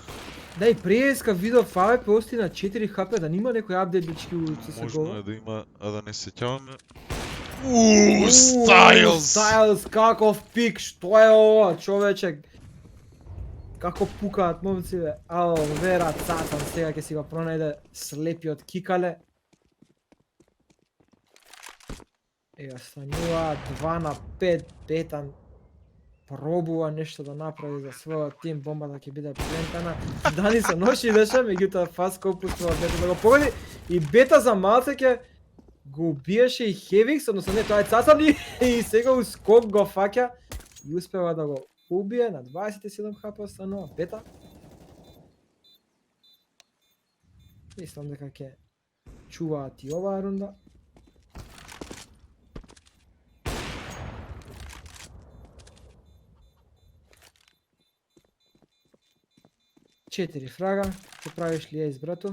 Да, и преска видов АВП ости на 4 хп, да нема некој апдейт дечки у Можно CSGO. е да има, а да не сеќаваме. Стайлс! Стайлс, каков пик, што е ова, човече? Како пукаат момци, бе. Ало, вера, цацам, сега ќе си го пронајде слепиот кикале. Ега, станува 2 на 5, Бетан пробува нешто да направи за својот тим, бомбата ќе биде плентана. Дани се ноши беше, меѓутоа Фаско пуштува Бета да го погоди и Бета за малце ќе го убиеше и Хевикс, односно не, тоа е цацан и сега ускок го фаќа и успева да го убие на 27 хп останува Бета. Мислам дека ќе чуваат и оваа рунда. Четири фрага, ќе правиш ли ейс, брато?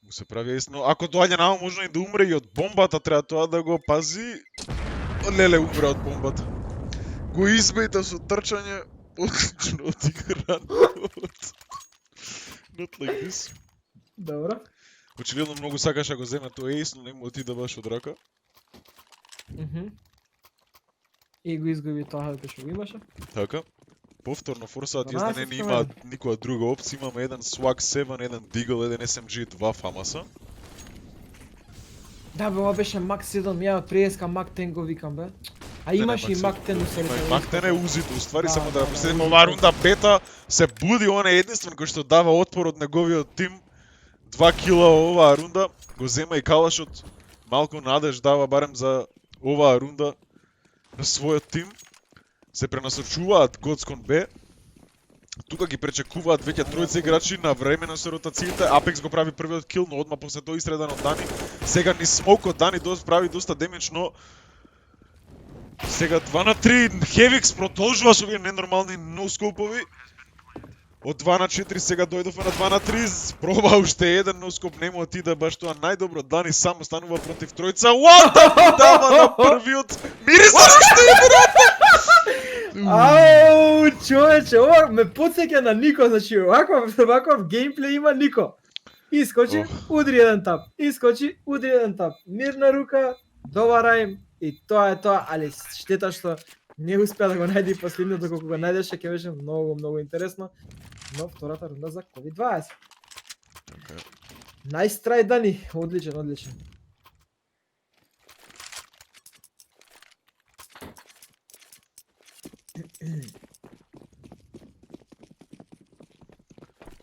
Му се прави есно, ако доаѓа намо можно и да умре и од бомбата, треба тоа да го пази. Леле, умре од бомбата. Го избејта со трчање, одлично одигран. Not like this. Добро. Очевидно многу сакаше да го земе тој ейс, но не му отида баш од рака. И го изгуби тоа што го имаше. Така. Повторно форсаат 12 јазда не има никоја друга опција, имаме еден Swag 7, еден Deagle, еден SMG, 2 Famasa. Да бе, ова беше Мак 7, ја од преска Мак 10 го викам бе. А имаше и Мак 10 у серията. Има и Мак 10 е узито, уствари Да, само да да, последим да, оваа узито. рунда Бета се буди, он е единствен кој што дава отпор од неговиот тим. 2 кила оваа рунда, го зема и калашот. Малку надеж дава барем за оваа рунда на својот тим. Се пренасочуваат Gods кон Б. Тука ги пречекуваат веќе тројца играчи на време на со ротациите. Apex го прави првиот кил, но одма после тоа истредан од Дани. Сега ни смокот Дани прави доста демидж, но сега 2 на 3 Hevix продолжува со овие ненормални носкопови. Од 2 на 4 сега дојдовме на 2 на 3. Проба уште еден носкоп, не му отида баш тоа најдобро. Дани само станува против тројца. What дава на првиот. Мириса уште Ау, човече, ова ме потсеќа на Нико, значи ваков геймплей има Нико. Искочи, удри еден тап, искочи, удри еден тап. Мирна рука, довара им и тоа е тоа, али штета што не успеа да го најде последното, колку го најдеше, ќе беше многу интересно. Но втората рунда за COVID-20. Nice try, Дани, одличен.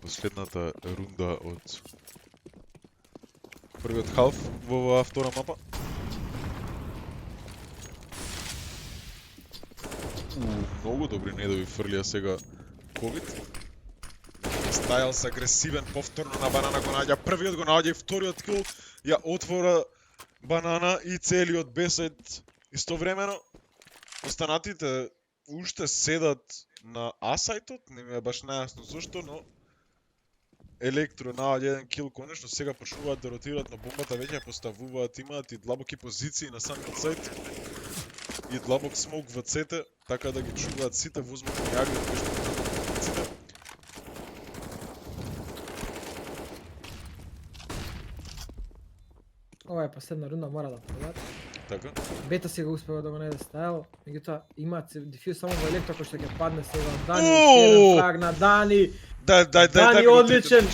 Последната рунда од првиот халф во оваа втора мапа. Многу добри недови фрлија сега COVID. Стайлс агресивен, повторно на Банана го наѓа, првиот го наѓа и вториот кил ја отвора Банана и целиот бесет истовремено. Останатите уште седат на А-сајтот, не ми е баш најасно зошто, но Електро наоѓа еден кил конечно, сега почнуваат да ротираат, но бомбата веќе поставуваат, имаат и длабоки позиции на самиот сајт и длабок смок во цете, така да ги чуваат сите возможни јагли кои што можат позициите. Ова е последна рунда, мора да пробат. Така. Бета сега успева да го најде Стайл, меѓутоа имаат дефюз само во Електро кој што ќе падне сега од Дани, еден фраг на Дани. Дани одличен.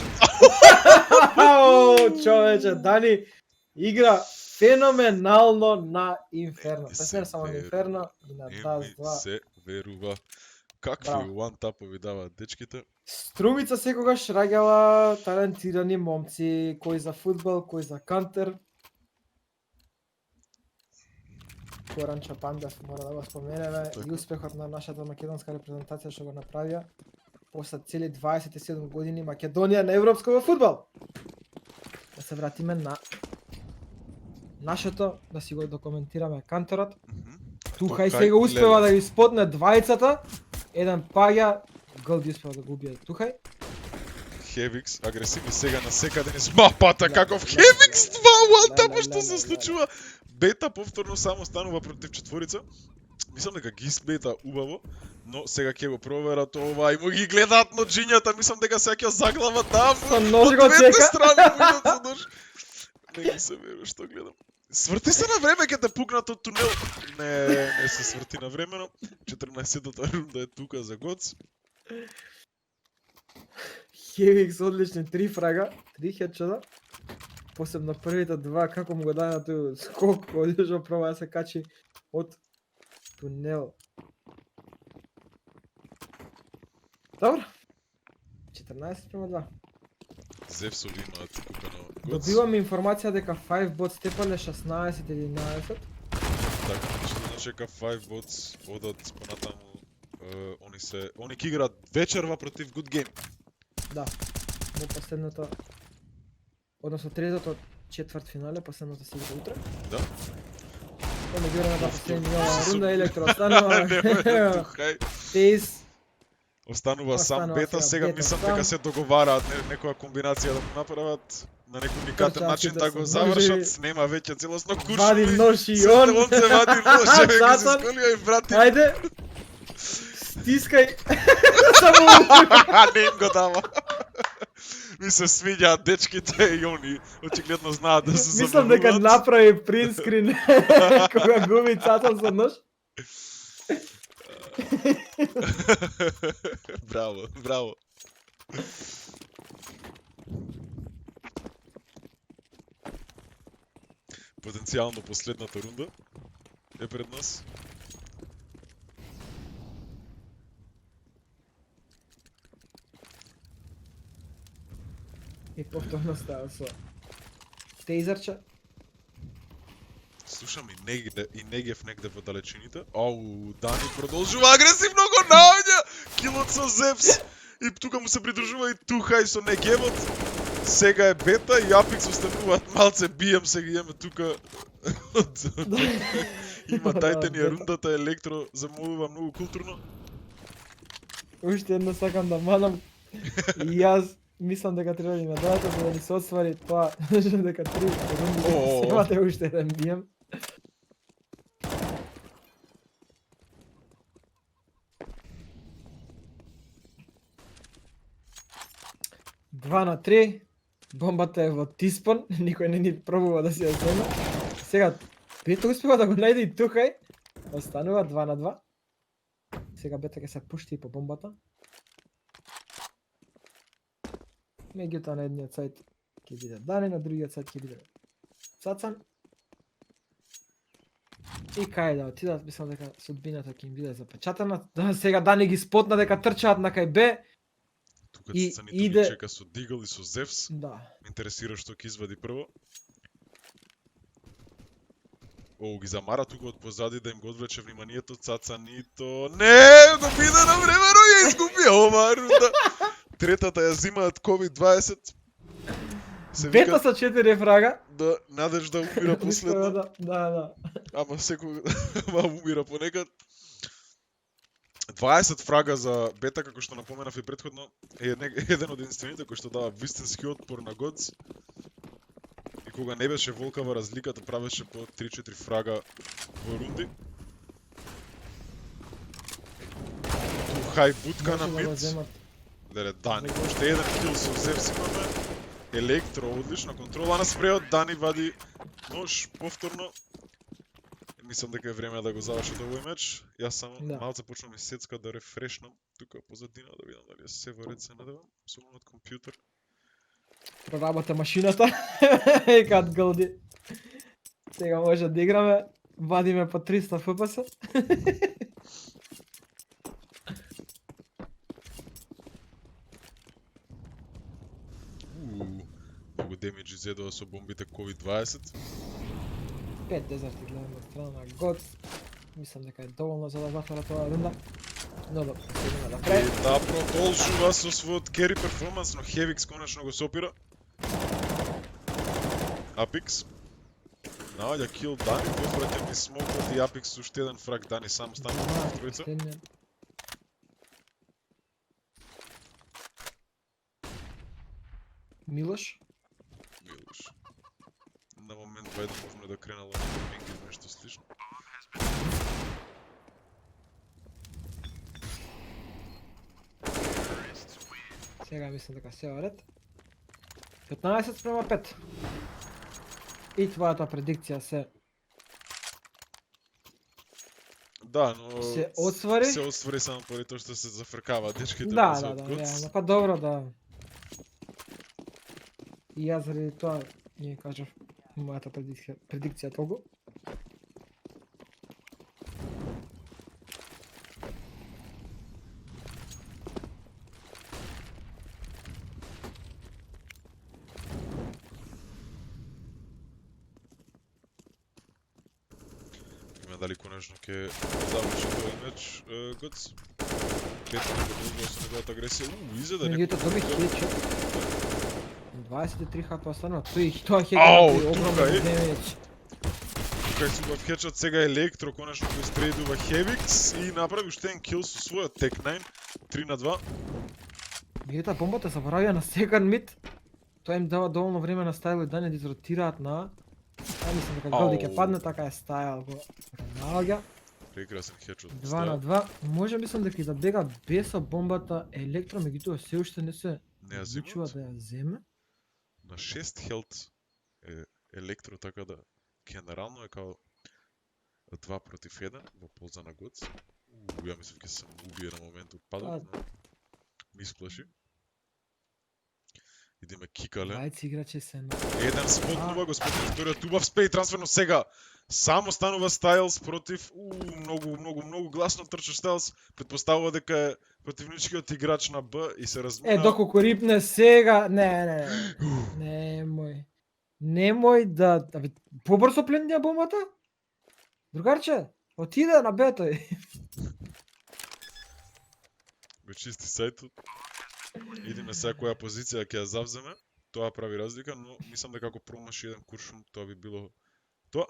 Човече, Дани игра феноменално на Инферно. Не само на Инферно, и на Dust 2. се верува. Какви one-тапови даваат дечките. Струмица секогаш раѓала талентирани момци, кој за фудбал, кој за кантер. Горан Чапандев мора да го споменеме и успехот на нашата македонска репрезентација што го направија после цели 27 години Македонија на европско во фудбал. Да се вратиме на нашето, да си го документираме канторот. Тухај сега успева да ги спотне двајцата, еден паѓа, Голди успева да го убие Тухај. Хевикс, агресивни сега на секаде низ мапата, каков Хевикс 2 one-тапа што се случува. Бета повторно само станува против четворица. Мислам дека ги смета убаво, но сега ќе го проверат ова и му ги гледаат ноджињата, мислам дека сега ќе заглава там. Со нож од го двете чека. страни му идат со нож. Не ги се верува што гледам. Сврти се на време ќе те пукнат од тунел. Не се сврти на времено. 14-та рунда е тука за Гоц. Хевикс одлични 3 фрага, 3 хедшота. Посебно првите два, како му го даде на тој скок, одишо проба да се качи од тунел. Добро. 14:2. Зевсов имаат купено Гоц. Добивам информација дека 5 бот степале 16-11. Така, што значи дека 5 bots одат понатаму. Они ќе играат вечерва против Good Game. Да. Во последното, односно третото четвртфинале, последното се игра утре. Да. Тоа ги време да последнија рунда Електро останува. Тухај. Тез. Останува сам Останува бета, сега сега бета мислам сам. дека се договараат некоја комбинација да го направат на некој уникатен Трчаат начин да да се го завршат, може. нема веќе целосно куршуми. Вади нож и Он он. се вади нож, ќе се Цацан. сколија и брати. Ајде. Стискај. Само Не им го дава. Ми се свиѓаат дечките и они очигледно знаат да се мислам дека забавуваат. направи принт скрин кога губи Цацан со нож. Браво, браво. Потенцијално последната рунда е пред нас. И повторно става со тейзерче. Слушам и Негев негде во далечините. Ау, Дани продолжува агресивно го наоѓа килот со Зевс. И тука му се придружува и Тухај со Негевот. Сега е бета и Апикс остануваат малце бием, сега имаме тука има тајтенија рундата Електро замолува многу културно. Уште едно сакам да манам. И јас мислам дека треба да има дадете за да ни се отствари тоа, дека 3 рунди О. снимате уште еден бием. Два на 3. Бомбата е во Тиспон, никој не ни пробува да си ја земе. Сега Бета успева да го најде и Тухај. Останува 2 на 2. Сега Бета ќе се пушти и по бомбата. Меѓутоа на едниот сајт ќе биде Дани, на другиот сајт ќе биде Цацан. И кај да отидат, мислам дека судбината ќе им биде запечатана. Да, сега Дани ги спотна дека трчаат на кај Б. Тука И Цацаните иде- ги чека со Дигл и со Зевс. Да. Ме интересира што ќе извади прво. О, ги замара тука од позади да им го одвлече вниманието Цацанито. Не, го биде на времено и ја изгуби оваа рунда. Третата ја зимаат COVID-20. Се Бета вика со 4 фрага. да Надежда умира последно. Да. Ама секој ама умира понекад. 20 фрага за Бета, како што напоменав и претходно, е еден од единствените кој што дава вистински отпор на Годс. И кога не беше волкава разликата, правеше по 3-4 фрага во рунди. Тухај бутка на Може да го мид. земат. Леле, Дани, уште еден кил со Зевс имаме. Електро, одлична контрола на спреот, Дани вади нож повторно. Мислам дека е време да го завршат овој меч. Јас само Да. малце почнам сецка да рефрешнам тука позадина да видам дали е се во ред, се надевам, со мојот компјутер. Проработа машината. И кад голди. Сега може да играме. Вадиме по 300 FPS. Многу демиджи зедува со бомбите COVID-20. 5 дезерти гледаме од страна на Год. Мислам дека е доволно за да затвора тоа рунда. Но да, идеме И напред. да продолжува со својот керри перформанс, но Хевикс конечно го сопира. Апикс. Наоѓа кил Дани, повраќа ми смокот и Апикс уште еден фраг Дани сам стана во тројца. Последниот. Милош. Милош. На момент вајде можно да кренало на пинг или нешто слично. Сега мислам дека се ред. 15:5. И твојата предикција се Да, но се отствари. се отствари само поради тоа што се зафркава дечките Да, на да, да, Гоц. реално, па добро да. И јас заради тоа не кажав мојата предикција толку. Има дали конечно ќе заврши тој меч Гоц. Петро го продолжува со неговата агресија. Изеда Меѓутоа доби хедшот. 23 хп останува. Тоа Ау, хедшот е тука огромен е. демидж. Тука е супер хедшот, сега Електро конечно го истредува Хевикс и направи уште еден кил со својот Tech-9. 3-2. Меѓутоа бомбата заборавија на секонд мид. Тоа им дава доволно време на Стайл и Дани да изротираат на... мислам дека Голди ќе падне, така е Стайл го наоѓа. Прекрасен хедшот. 2-2. Може мислам дека и да бега без со бомбата Електро, меѓутоа се уште не се Не ја одлучува земат. да ја земе. На 6 хелт е Електро, така да генерално е као 2 против 1 во полза на Гоц. Ја мислам ќе се убие на моментот падот, но ми исплаши. Идеме кикале. Двајца играчи се на... Еден спотнува, господин вториот убав спей трансферно сега. Само станува Стайлс против многу гласно трча Стайлс. Предпоставува дека е противничкиот играч на Б и се размина. доколку рипне сега, не. Немој да... Абе, побрзо пленија бомбата? Другарче, отиде на Б тој. Го чисти сајтот. Идеме сега која позиција ќе ја завземе. Тоа прави разлика, но мислам дека ако промаши еден куршум, тоа би било тоа.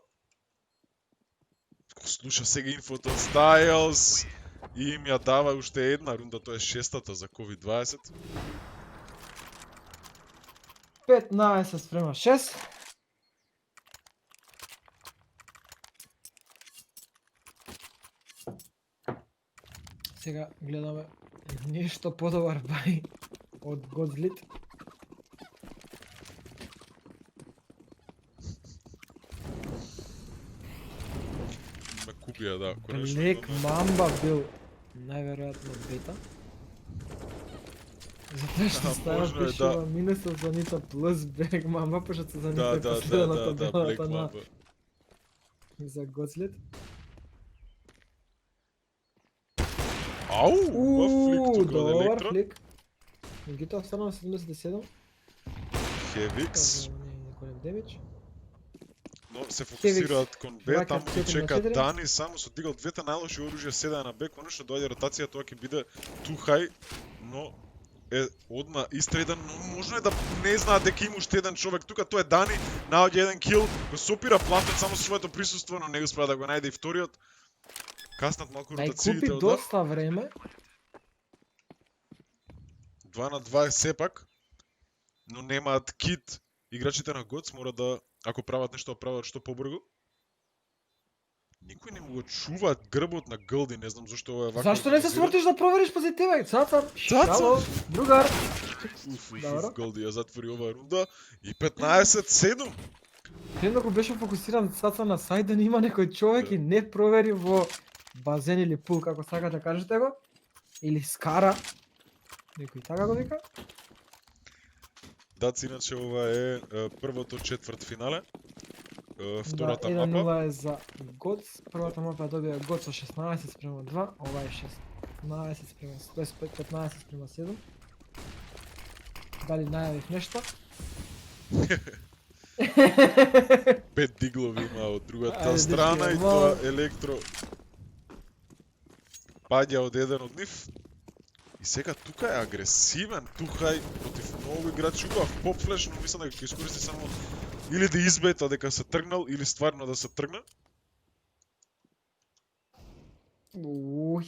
Ко слуша сега инфото од Стайлс и им ја дава уште една рунда, тоа е шестата за COVID-20. 15:6. Сега гледаме нешто подобар бај од Godslid. Ме купија, да, Black Mamba бил најверојатно бета. Затоа што Да, става можно е, пишува минусот за нито плюс Black Mamba, пошто се за нито Да, е да, последната Black белата на Mamba. за Godslid. Ау, ова флик тука од добар Електро. флик. Меѓутоа останува 77. Хевикс, Голем демидж. но се фокусираат кон Б, враќа таму ги 4 на чека 4. Дани, само со дигал двете најлоши оружја седеа на Б, конечно доаѓа ротација, тоа ќе биде too high, но е одма истреден, но можно е да не знаат дека има уште еден човек тука, тоа е Дани, наоѓа еден кил, го сопира плантот само со своето присуство, но не успеа да го најде и вториот. Каснат малку Ај ротациите купи од доста време. 2-2 е сепак, но немаат кит. Играчите на Гоц мора да, ако прават нешто, прават што побрзо. Никој не му го чува грбот на Гълди, не знам зашто ова е вака. Зашто не се организиран. свртиш да провериш позитивен? Цацар. Цацар! Шало, другар. Добро. Гълди ја затвори оваа рунда и 15-7. Према го беше фокусиран Цацар на сајд да не има некој човек и не провери во базен или пул, како сака да кажете го. Или скара. Некој така го вика. Дац, иначе ова е првото четврт финале. Втората да, мапа. 1-0 е за Гоц. Првата мапа ја добија Гоц со 16:2, ова е 15:7. Дали најавив нешто? 5 диглови има од другата Ајде, страна и дечки, тоа Електро паѓа од еден од нив. И сега тука е агресивен, Тухај против многу играчи, убав поп флеш, но мислам дека ќе искористи само или да избета дека се тргнал или стварно да се тргне.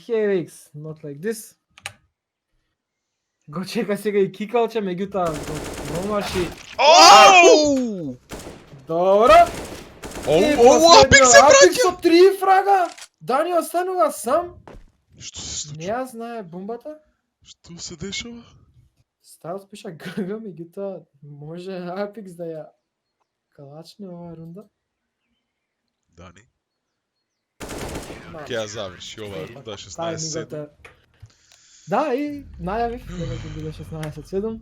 Хевикс, not like this. Го чека сега и кикалче, меѓутоа го промаши. Оу! Добро. Оу, Апик се Апик враќа! со 3 фрага. Дани останува сам. Што се Не случи? ја знае бомбата. Што се дешава? Styles пиша ГГ, меѓутоа може Apex да ја калачне оваа рунда. Дани. Да. Ќе ја заврши оваа рунда 16-7. Тајмингот е- Да, и најавив дека ќе биде 16-7.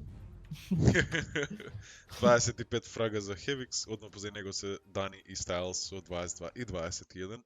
25 фрага за Хевикс, одно позади него се Дани и Стайлс со 22 и 21.